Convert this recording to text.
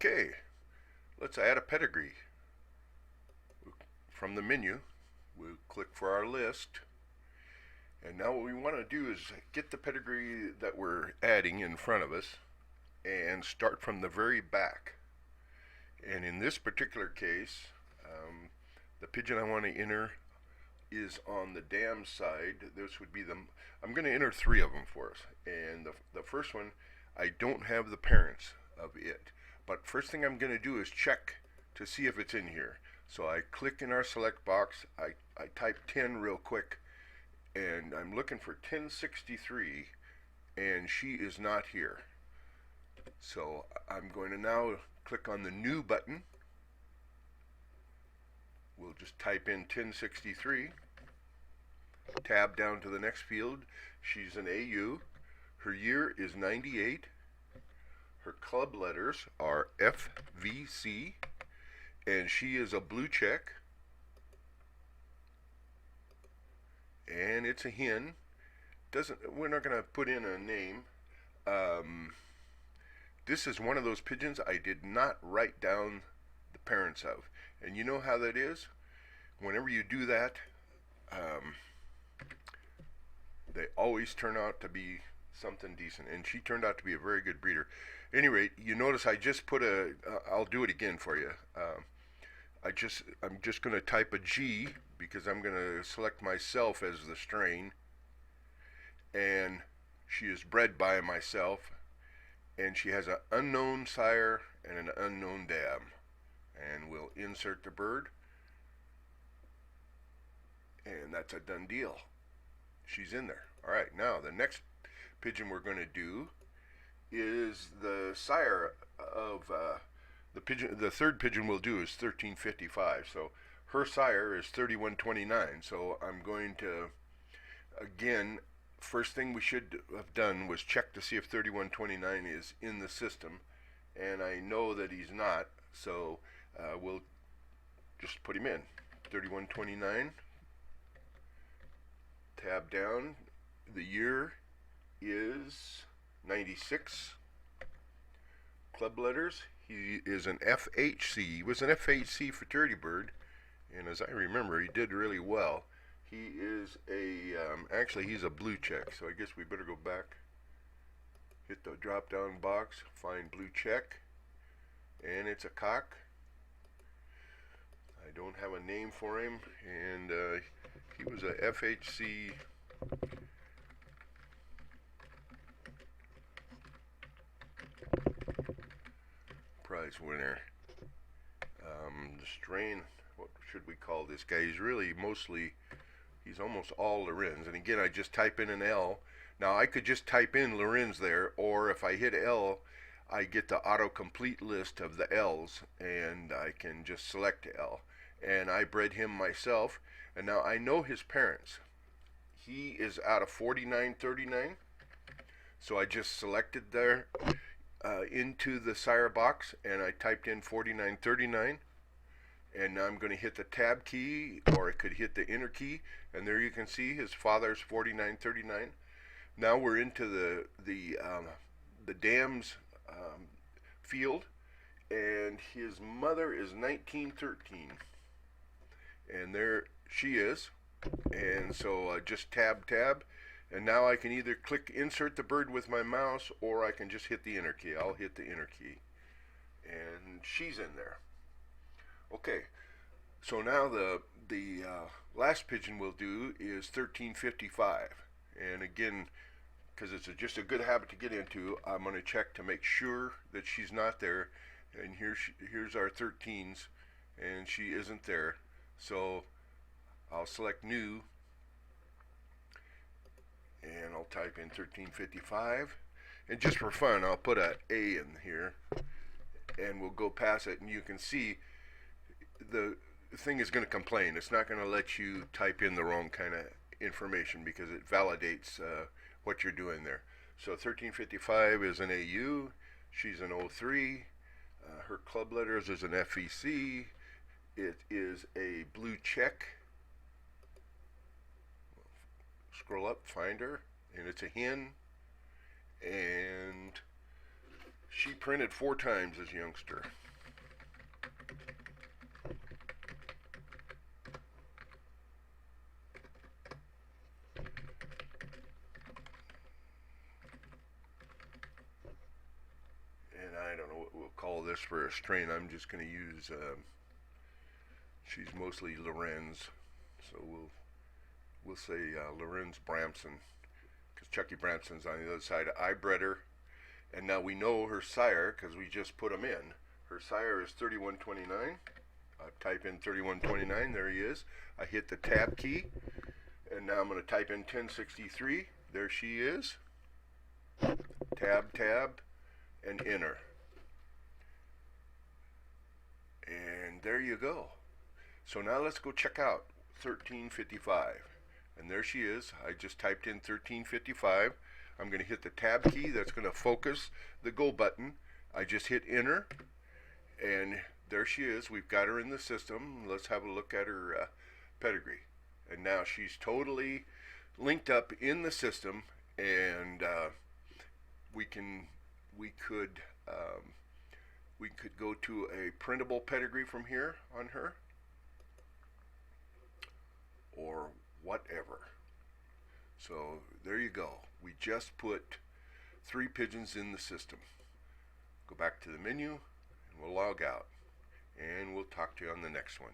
Okay, let's add a pedigree. From the menu, we'll click for our list. And now what we want to do is get the pedigree that we're adding in front of us and start from the very back. And in this particular case, the pigeon I want to enter is on the dam side. This would be I'm going to enter 3 of them for us. And the first one, I don't have the parents of it. But first thing I'm going to do is check to see if it's in here. So I click in our select box, I type 10 real quick, and I'm looking for 1063, and she is not here. So I'm going to now click on the new button. We'll just type in 1063, tab down to the next field. She's an AU. Her year is 98. Her club letters are FVC, and she is a blue check, and it's a hen. We're not going to put in a name. This is one of those pigeons I did not write down the parents of, and you know how that is. Whenever you do that, they always turn out to be something decent, and she turned out to be a very good breeder. At any rate, you notice I just put I'll do it again for you. I'm just going to type a G because I'm going to select myself as the strain, and she is bred by myself, and she has an unknown sire and an unknown dam. And we'll insert the bird, and that's a done deal. She's in there. All right, now the next pigeon we're going to do is the sire of the pigeon. The third pigeon we'll do is 1355. So her sire is 3129. So I'm going to, again, first thing we should have done was check to see if 3129 is in the system, and I know that he's not. So we'll just put him in 3129. Tab down. The year is 96. Club letters, he is an FHC. He was an FHC fraternity bird, and as I remember, he did really well. He is actually he's a blue check, so I guess we better go back, hit the drop down box, find blue check, and it's a cock. I don't have a name for him, and he was a FHC prize winner. The strain, what should we call this guy? He's almost all Lorenz. And again, I just type in an L. Now I could just type in Lorenz there, or if I hit L, I get the autocomplete list of the L's, and I can just select L. And I bred him myself, and now I know his parents. He is out of 4939, so I just selected there into the sire box, and I typed in 4939, and now I'm going to hit the tab key, or I could hit the enter key, and there you can see his father's 4939. Now we're into the dams field, and his mother is 1913, and there she is. And so just tab, and now I can either click insert the bird with my mouse, or I can just hit the enter key. I'll hit the enter key, and she's in there. Okay, so now the last pigeon we'll do is 1355, and again, because it's just a good habit to get into, I'm going to check to make sure that she's not there. And here's our 13s, and she isn't there. So I'll select new, and I'll type in 1355, and just for fun I'll put a A in here, and we'll go past it, and you can see the thing is going to complain. It's not going to let you type in the wrong kind of information because it validates what you're doing there. So 1355 is an AU, she's an 03, her club letters is an FEC, it is a blue check. Scroll up, find her, and it's a hen, and She printed 4 times as youngster. And I don't know what we'll call this for a strain. I'm just going to use, she's mostly Lorenz, so we'll say Lorenz Bramson, because Chucky Bramson's on the other side. I bred her, and now we know her sire because we just put him in. Her sire is 3129. I type in 3129, there he is. I hit the tab key, and now I'm going to type in 1063. There she is. Tab, tab, and enter. And there you go. So now let's go check out 1355. And there she is. I just typed in 1355. I'm going to hit the tab key. That's going to focus the go button. I just hit enter. And there she is. We've got her in the system. Let's have a look at her pedigree. And now she's totally linked up in the system. And we could go to a printable pedigree from here on her, or whatever. So there you go. We just put 3 pigeons in the system. Go back to the menu and we'll log out, and we'll talk to you on the next one.